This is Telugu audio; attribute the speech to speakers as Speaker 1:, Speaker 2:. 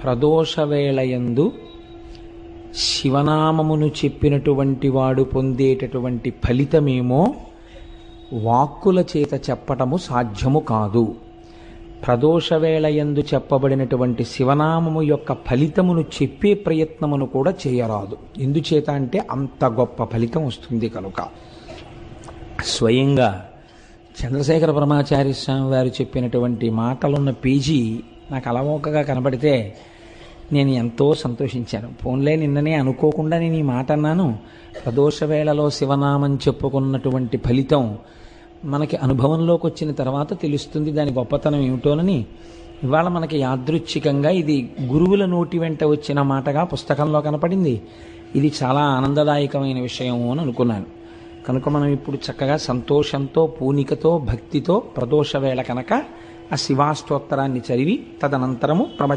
Speaker 1: ప్రదోషవేళయందు శివనామమును చెప్పినటువంటి వాడు పొందేటటువంటి ఫలితమేమో వాక్కుల చేత చెప్పటము సాధ్యము కాదు. ప్రదోషవేళయందు చెప్పబడినటువంటి శివనామము యొక్క ఫలితమును చెప్పే ప్రయత్నమును కూడా చేయరాదు. ఎందుచేత అంటే అంత గొప్ప ఫలితం వస్తుంది కనుక. స్వయంగా చంద్రశేఖర పరమాచార్య స్వామి వారు చెప్పినటువంటి మాటలున్న పేజీ నాకు అలవోకగా కనబడితే నేను ఎంతో సంతోషించాను. ఫోన్లే నిన్ననే అనుకోకుండా నేను ఈ మాట అన్నాను. ప్రదోషవేళలో శివనామం చెప్పుకున్నటువంటి ఫలితం మనకి అనుభవంలోకి వచ్చిన తర్వాత తెలుస్తుంది దాని గొప్పతనం ఏమిటోనని. ఇవాళ మనకి యాదృచ్ఛికంగా ఇది గురువుల నోటి వెంట వచ్చిన మాటగా పుస్తకంలో కనపడింది. ఇది చాలా ఆనందదాయకమైన విషయం అని అనుకున్నాను. కనుక మనం ఇప్పుడు చక్కగా సంతోషంతో, పూనికతో, భక్తితో ప్రదోషవేళ కనుక ఆ శివాష్టోత్తరాన్ని చదివి తదనంతరము